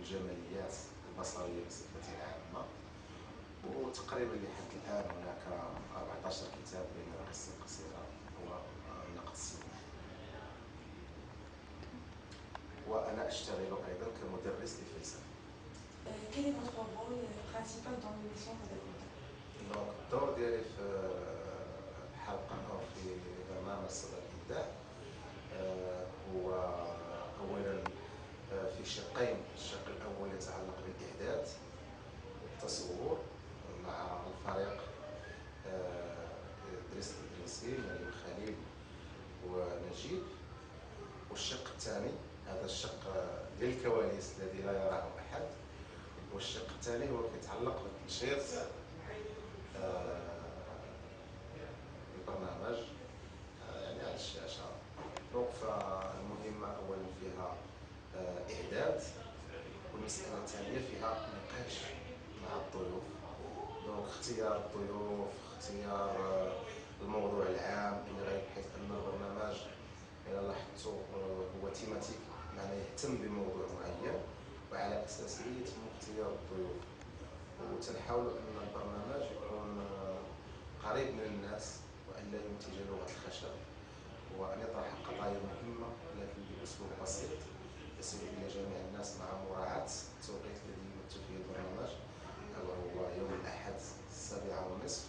الجماليات البصرية بصفة عامة. وتقريبا لحد الآن هناك 14 كتاب بين القصة القصيرة والنقد السينمائي. وأنا أشتغل أيضا كمدرس للفلسفة. Quel est votre rôle principal dans l'émission pédagogique? دونك الدور ديالي في الحلقة أو في برنامج صدى الإبداع هو أولا في شقين. الشق الأول يتعلق بالإعداد والتصور مع الفريق إدريس الإدريسي مريم خليل ونجيب. والشق الثاني هذا الشق للكواليس الذي لا يراه أحد. والشق الثاني هو كيتعلق بالتنشيط البرنامج يعني على الشاشة. دونك فالمهمة أولا فيها إعداد، والمسألة الثانية فيها نقاش مع الضيوف. دونك اختيار الضيوف، اختيار الموضوع العام بحيث أن البرنامج إذا لاحظتوا هو تيماتيك، معناه يهتم بموضوع معين وعلى أساسه يتم اختيار الضيوف. وتنحاولوا أن البرنامج يكون قريب من الناس وأن لا ينتج لغة الخشب، وأن يطرح قضايا مهمة لكن بأسلوب بسيط يصل إلى جميع الناس مع مراعاة التوقيت الذي يمثل فيه البرنامج وهو يوم الأحد 7:30.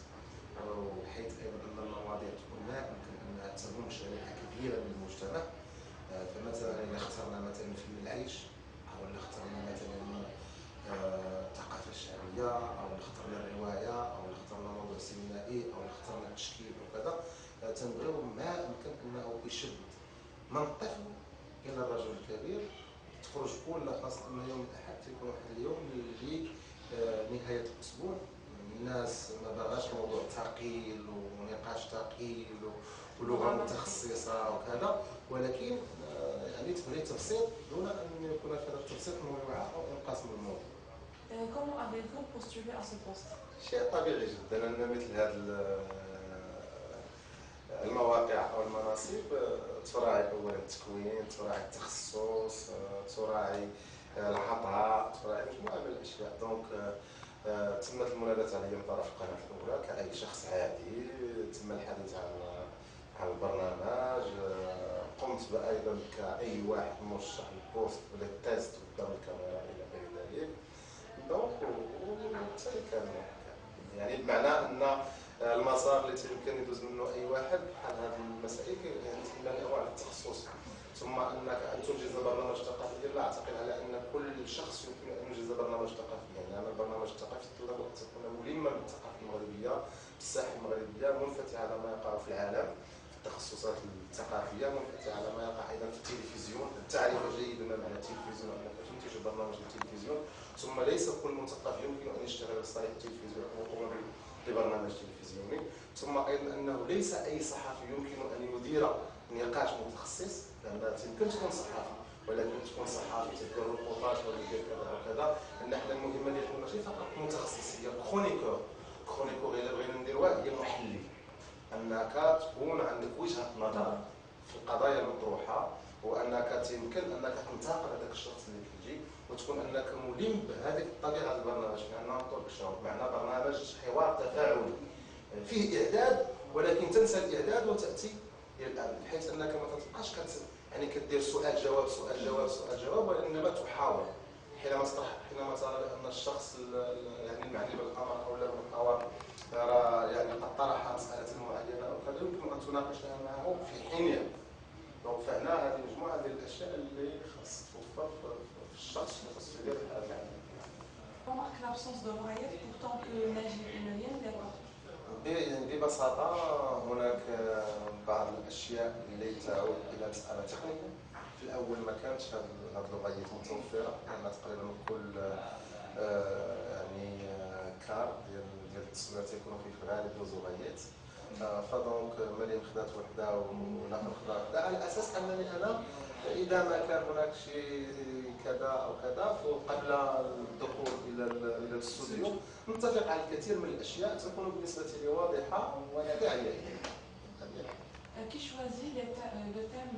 وبحيث أيضا أن المواضيع تكون لا يمكن أنها تهم شريحة كبيرة من المجتمع. فمثلا إذا اخترنا مثلا فيلم العيش، أو إذا اخترنا مثلا الثقافة الشعبية، أو اخترنا الرواية، أو اخترنا موضوع سينمائي، أو اخترنا التشكيل وكذا، تنبغيو ما يمكن أنه يشد من الطفل إلى الرجل الكبير. تخرج كل خاصة أن يوم الأحد تيكون واحد اليوم اللي نهاية الأسبوع الناس ما باغاش موضوع ثقيل ونقاش ثقيل ولغة متخصصة وكذا، ولكن يعني تبغي تبسيط دون أن يكون في هذا التبسيط موضوع أو إنقاص من الموضوع. Comment avez-vous postulé à ce poste? شيء طبيعي جدا أن مثل هذه المواقع أو المناصب تراعي أولا التكوين، تراعي التخصص، تراعي العطاء، تراعي مجموعة من الأشياء. دونك تمت المنادات علي من طرف القناة الأولى كأي شخص عادي، تم الحديث عن البرنامج. قمت أيضا كأي واحد مرشح للبوست ولا التيست قدام الكاميرا إلى غير ذلك. دونك وبالتالي كان يعني بمعنى أن المسار اللي يمكن يدوز منه أي واحد بحال هذه المسائل كيعتمد على التخصص. ثم أنك أن تنجز برنامج ثقافي، لا أعتقد على أن كل شخص يمكن أن ينجز برنامج ثقافي. يعني البرنامج الثقافي يتطلب أن تكون ملما بالثقافة المغربية، بالساحة المغربية، منفتح على ما يقع في العالم، في التخصصات الثقافية، منفتح على ما يقع أيضا في التلفزيون. تعرف جيدا ما معنى التلفزيون، أنك تنتج برنامج للتلفزيون، ثم ليس كل مثقف يمكن أن يشتغل صالح التلفزيون أو يقوم ببرنامج تلفزيوني. ثم أيضا أنه ليس أي صحفي يمكن أن يدير نقاش متخصص، لأن يمكن تكون صحفي ولكن تكون صحفي تدير ريبورتاج ولا تدير كذا وكذا. أن احنا المهمة ديالنا ماشي فقط متخصصية، كرونيكور إلا بغينا نديروها هي محلل، أنك تكون عندك وجهة نظر في القضايا المطروحة، وأنك يمكن أنك تنتقد هذاك الشخص اللي كيجي، وتكون أنك ملم بهذه الطبيعة البرنامج. لأنه نطلق الشعور معنى برنامج حوار تفاعلي فيه إعداد، ولكن تنسى الإعداد وتأتي إلى الآن، بحيث أنك ما تبقاش يعني كدير سؤال جواب سؤال جواب سؤال جواب، وإنما تحاور حينما ترى بأن الشخص يعني المعني بالأمر أو لا بالحوار يعني قد طرح مسألة معينة أو كذا، يمكن أن تناقشها معه في حينها. دونك فهنا هذه مجموعة من الأشياء اللي خاص توفر في الشخص اللي خاص يدير هذا العمل. Remarque l'absence de voyage, pourtant que Najib et Myriam l'apportent. ببساطة هناك بعض الأشياء اللي تعود إلى مسألة تقنية. في الأول ما كانتش هذه اللغيات متوفرة، لأن تقريبا كل يعني كار ديال التصوير تيكونوا فيه في الغالب دوز لغيات. فدونك مريم خدات وحده وناخذ خدا وحده، على اساس انني انا اذا ما كان هناك شيء كذا او كذا قبل الدخول الى الاستوديو نتفق على الكثير من الاشياء تكون بالنسبه لي واضحه وداعيه. Qui choisit le thème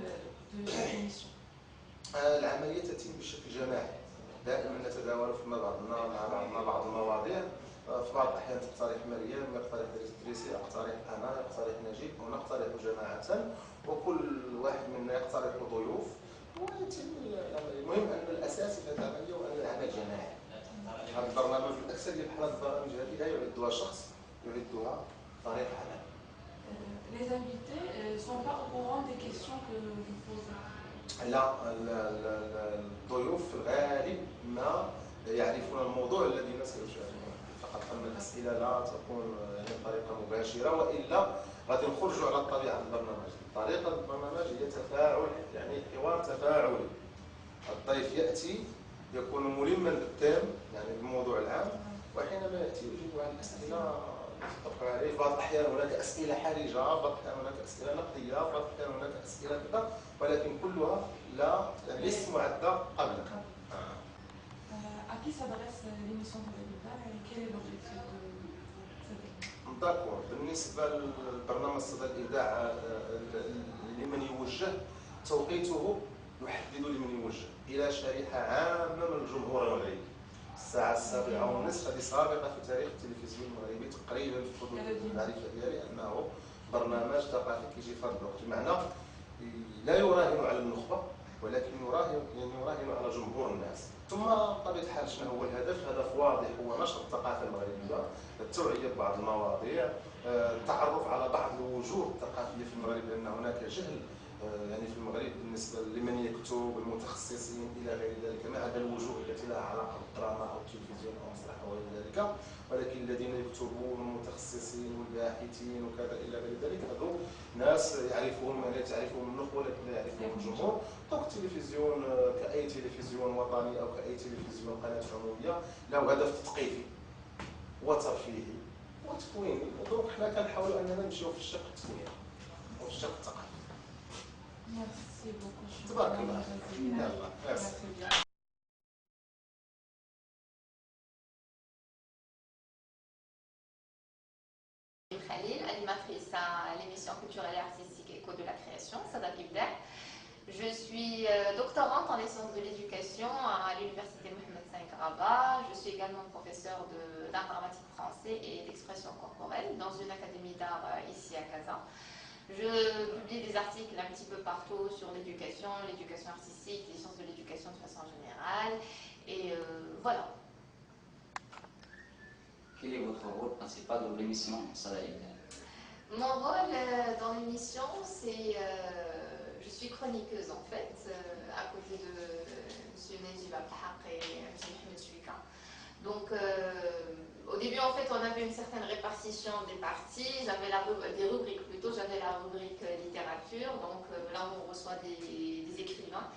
de chaque émission? العمليه تتم بشكل جماعي، دائما نتداول فيما بعضنا مع بعضنا بعض المواضيع. في بعض الأحيان تقترح مريم، يقترح إدريسي، أقترح أنا، يقترح نجيب، ونقترح جماعة، وكل واحد منا يقترح ضيوف، ويتم العمل. المهم أن الأساس في هذه العملية هو أن العمل جماعي. هذا البرنامج الأكثرية بحال هذه البرامج هذه لا يعدها شخص، يعدها فريق عمل. Les invités ne sont pas au courant des questions que vous posez. لا، الضيوف في الغالب ما يعرفون الموضوع الذي سيشاركون فقط، أما الأسئلة لا تكون يعني بطريقة مباشرة، وإلا غادي نخرجوا على طبيعة البرنامج. طريقة البرنامج هي تفاعل، يعني حوار تفاعلي. الضيف يأتي يكون ملما بالتام يعني بالموضوع العام، وحينما يأتي يجيب على الأسئلة تطرق عليه. في بعض الأحيان هناك أسئلة حرجة، بعض الأحيان هناك أسئلة نقدية، بعض الأحيان هناك أسئلة كذا، ولكن كلها لا ليست معدة قبل. À qui s'adresse l'émission de l'État et quel est l'objectif de cette émission? داكور. بالنسبة للبرنامج صدى الإذاعة لمن يوجه، توقيته يحدد لمن يوجه إلى شريحة عامة من الجمهور المغربي. الساعة 7:30 هذه سابقة في تاريخ التلفزيون المغربي تقريبا في حدود المعرفة ديالي أنه برنامج ثقافي كيجي في هذا الوقت، بمعنى لا يراهن على النخبة، ولكن يراهن على جمهور الناس. ثم بطبيعة الحال شنو هو الهدف؟ هدف واضح هو نشر الثقافة المغربية، التوعية ببعض المواضيع، التعرف على بعض الوجوه الثقافية في المغرب، لأن هناك جهل يعني في المغرب بالنسبة لمن يكتب، المتخصصين إلى غير ذلك، ما عدا الوجوه التي لها علاقة بالدراما أو التلفزيون أو المسرح أو غير ذلك، ولكن الذين يكتبون المتخصصين والباحثين وكذا إلى غير ذلك، هذو ناس يعرفهم، يعني تعرفهم النخبة ولكن لا يعرفهم الجمهور. دونك التلفزيون كأي تلفزيون وطني أو كأي تلفزيون قناة عمومية له هدف تثقيفي وترفيهي وتكويني. دونك حنا كنحاولوا أننا نمشيو في الشق التكويني وفي الشق الثقافي. Merci beaucoup. تبارك الله. يلا ميرسي. Khalil, animatrice à l'émission culturelle et artistique Écho de la création, Sada Kibda. Je suis doctorante en les sciences de l'éducation à l'université Mohamed V Rabat. Je suis également professeure d'art dramatique français et d'expression corporelle dans une académie d'art ici à Casa. Je publie des articles un petit peu partout sur l'éducation artistique, les sciences de l'éducation de façon générale. Et voilà. Quel est votre rôle principal dans l'émission Sada Kibda? Mon rôle dans l'émission, c'est... je suis chroniqueuse en fait, à côté de M. Najib Abdelhaq et M. Mohamed Chouika. Donc au début en fait on avait une certaine répartition des parties, j'avais des rubriques plutôt, j'avais la rubrique littérature, donc là on reçoit des écrivains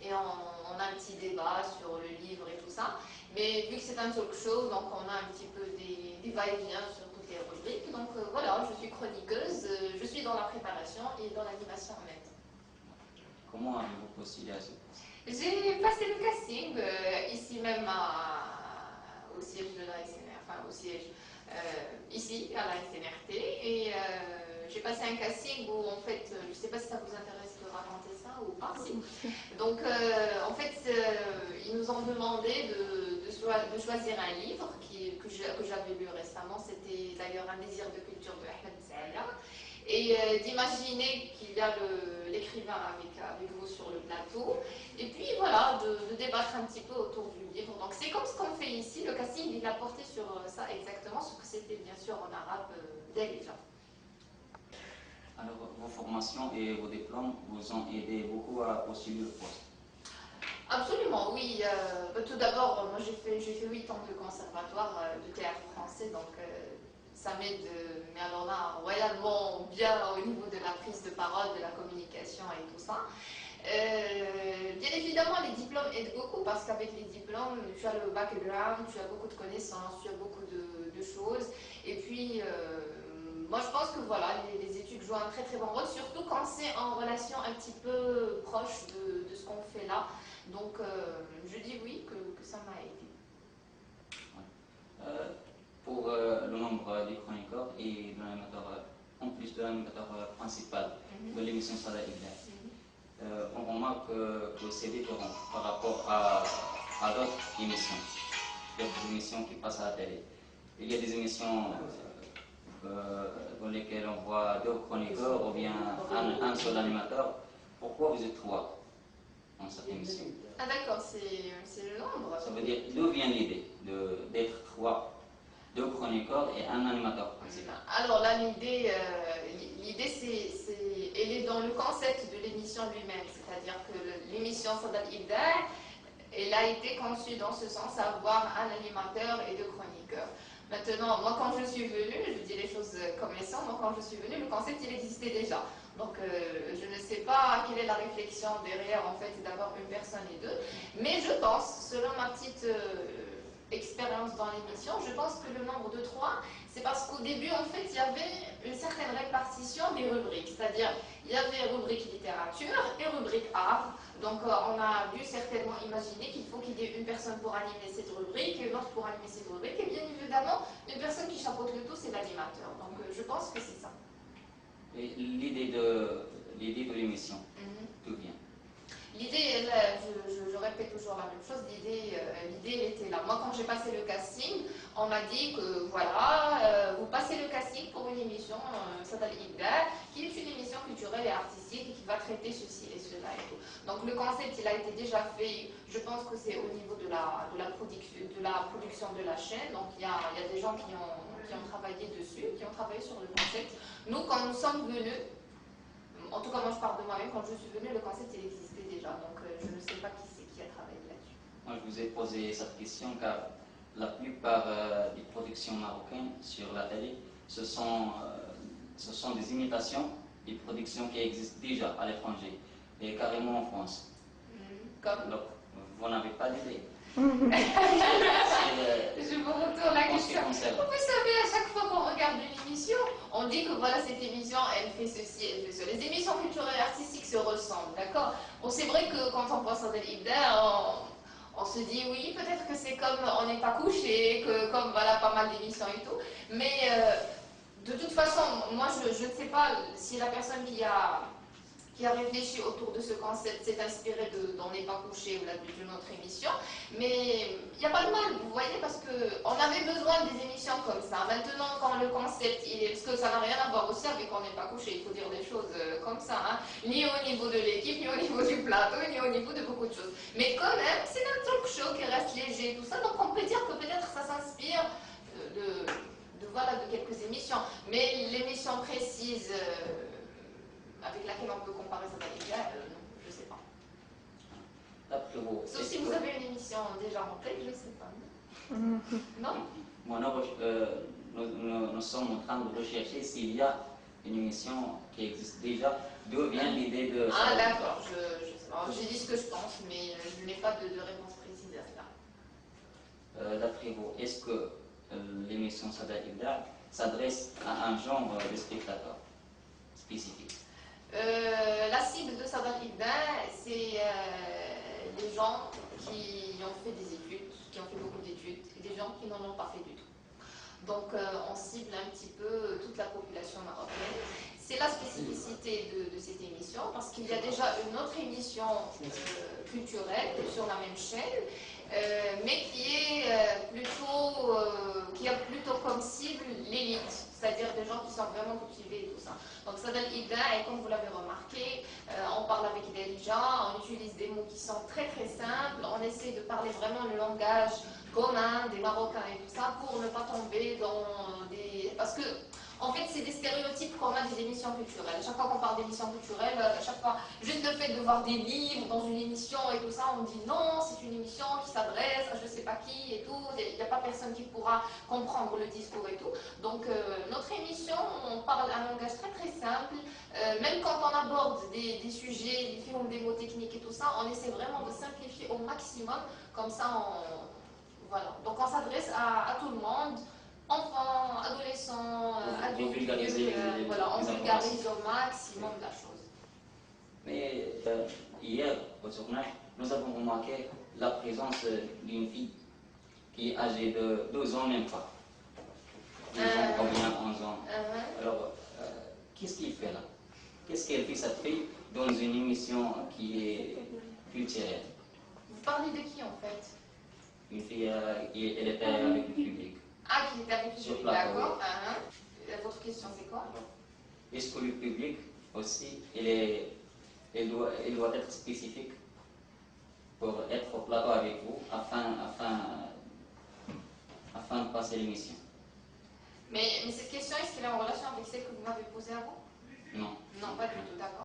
et on a un petit débat sur le livre et tout ça. Mais vu que c'est un talk show, donc on a un petit peu des va-et-vient sur toutes les rubriques. Donc voilà, je suis chroniqueuse, je suis dans la préparation et dans l'animation en même temps. Comment avez-vous postulé à ce poste? J'ai passé le casting ici même au siège de la SNR, enfin au siège ici à la SNRT, et j'ai passé un casting où en fait, je ne sais pas si ça vous intéresse de raconter ça ou pas. Si. Donc en fait, ils nous ont demandé de choisir un livre que j'avais lu récemment, c'était d'ailleurs Un désir de culture de Ahmed Saïla, et d'imaginer qu'il y a l'écrivain avec vous sur le plateau, et puis voilà, de débattre un petit peu autour du livre. Donc c'est comme ce qu'on fait ici, le casting il a porté sur ça exactement, ce que c'était bien sûr en arabe déjà. Alors vos formations et vos diplômes vous ont aidé beaucoup à postuler le poste? Absolument, oui. Tout d'abord, moi j'ai fait 8 ans de conservatoire de théâtre français, donc ça m'aide, mais alors là, royalement bien au niveau de la prise de parole, de la communication et tout ça. Bien évidemment, les diplômes aident beaucoup parce qu'avec les diplômes, tu as le background, tu as beaucoup de connaissances, tu as beaucoup de choses. Et puis, moi je pense que voilà, les études jouent un très très bon rôle, surtout quand c'est en relation un petit peu proche de ce qu'on fait là. Donc, je dis oui, que ça m'a aidé. Pour le nombre des chroniqueurs et de l'animateur, en plus de l'animateur principal de l'émission Sada Kibda, on remarque que c'est différent par rapport à à d'autres émissions. D'autres émissions qui passent à la télé. Il y a des émissions dans lesquelles on voit deux chroniqueurs ou bien un seul animateur. Pourquoi vous êtes trois dans cette émission? Ah d'accord, c'est le nombre. Ça veut dire d'où vient l'idée d'être trois, deux chroniqueurs et un animateur principal? Alors là, l'idée, elle est dans le concept de l'émission lui-même, c'est-à-dire que l'émission Sada al-Ibda', elle a été conçue dans ce sens, à avoir un animateur et deux chroniqueurs. Maintenant, moi quand je suis venue, je dis les choses comme elles sont, moi quand je suis venue, le concept il existait déjà. Donc je ne sais pas quelle est la réflexion derrière en fait d'avoir une personne et deux, mais je pense, selon ma petite expérience dans l'émission, je pense que le nombre de 3, c'est parce qu'au début, en fait, il y avait une certaine répartition des rubriques. C'est-à-dire, il y avait rubrique littérature et rubrique art. Donc, on a dû certainement imaginer qu'il faut qu'il y ait une personne pour animer cette rubrique et une autre pour animer cette rubrique. Et bien évidemment, une personne qui chapeaute le tout, c'est l'animateur. Donc, je pense que c'est ça. Et l'idée de l'émission, d'où vient? L'idée, je répète toujours la même chose, l'idée elle était là. Moi, quand j'ai passé le casting, on m'a dit que voilà, vous passez le casting pour une émission, Sada al-Ibda', qui est une émission culturelle et artistique et qui va traiter ceci et cela et tout. Donc le concept, il a été déjà fait, je pense que c'est au niveau de la production de la chaîne. Donc il y a des gens qui ont travaillé dessus, qui ont travaillé sur le concept. Nous, quand nous sommes venus, en tout cas moi je parle de moi-même, quand je suis venue, le concept il existait déjà, donc je ne sais pas qui c'est qui a travaillé là-dessus. Moi je vous ai posé cette question car la plupart des productions marocaines sur la télé, ce sont des imitations des productions qui existent déjà à l'étranger et carrément en France. Comme Donc vous n'avez pas d'idée. Je vous retourne la question. Vous savez, à chaque fois qu'on regarde une émission, on dit que voilà, cette émission, elle fait ceci, elle fait cela. Les émissions culturelles et artistiques se ressemblent, d'accord? Bon, c'est vrai que quand on pense à Sada al-Ibda', on se dit oui, peut-être que c'est comme On n'est pas couché, que comme voilà, pas mal d'émissions et tout. Mais de toute façon, moi, je ne sais pas si la personne qui a réfléchi autour de ce concept s'est inspiré d'On n'est pas couché ou d'une autre émission, mais il n'y a pas de mal, vous voyez, parce qu'on avait besoin des émissions comme ça. Maintenant, quand le concept, parce que ça n'a rien à voir aussi avec On n'est pas couché, il faut dire des choses comme ça, hein, ni au niveau de l'équipe, ni au niveau du plateau, ni au niveau de beaucoup de choses. Mais quand même, c'est un talk show qui reste léger, tout ça, donc on peut dire que peut-être ça s'inspire voilà, de quelques émissions, mais l'émission précise avec laquelle on peut comparer Sada al-Ibda', non, je ne sais pas. Sauf si vous avez une émission déjà en tête, je ne sais pas. Non? Bon, nous sommes en train de rechercher s'il y a une émission qui existe déjà. D'où vient l'idée de... Ah d'accord, je sais pas. J'ai dit ce que je pense, mais je n'ai pas de réponse précise à cela. D'après vous, est-ce que l'émission Sada al-Ibda' s'adresse à un genre de spectateur spécifique? La cible de Sada al-Ibda', c'est les gens qui ont fait des études, qui ont fait beaucoup d'études, et des gens qui n'en ont pas fait du tout. Donc on cible un petit peu toute la population marocaine. C'est la spécificité de cette émission, parce qu'il y a déjà une autre émission culturelle sur la même chaîne, mais qui a plutôt comme cible l'élite, c'est-à-dire des gens qui sont vraiment cultivés et tout ça. Donc Sada al-Ibda', et comme vous l'avez remarqué, on parle avec des gens, on utilise des mots qui sont très très simples, on essaie de parler vraiment le langage commun des Marocains et tout ça pour ne pas tomber dans des... Parce que en fait, c'est des stéréotypes qu'on a des émissions culturelles. À chaque fois qu'on parle d'émissions culturelles, à chaque fois, juste le fait de voir des livres dans une émission et tout ça, on dit non, c'est une émission qui s'adresse à je sais pas qui et tout. Il n'y a pas personne qui pourra comprendre le discours et tout. Donc, notre émission, on parle un langage très très simple. Même quand on aborde des sujets, des films, des mots techniques et tout ça, on essaie vraiment de simplifier au maximum. Comme ça, voilà. Donc, on s'adresse à tout le monde. Enfants, adolescents, adultes, voilà, on vulgarise au maximum la chose. Mais hier, au journal, nous avons remarqué la présence d'une fille qui est âgée de 12 ans même pas. 12 ans ou bien 11 ans. Alors, qu'est-ce qu'il fait là? Qu'est-ce qu'elle fait cette fille dans une émission qui est culturelle? Vous parlez de qui en fait? elle était avec le public. Ah, qui était avec le Sur public, plateau, d'accord. Votre question, c'est quoi? Est-ce que le public aussi, il doit être spécifique pour être au plateau avec vous afin de passer l'émission? Mais cette question, est-ce qu'elle est en relation avec celle que vous m'avez posée avant? Non. Non, pas du tout, d'accord.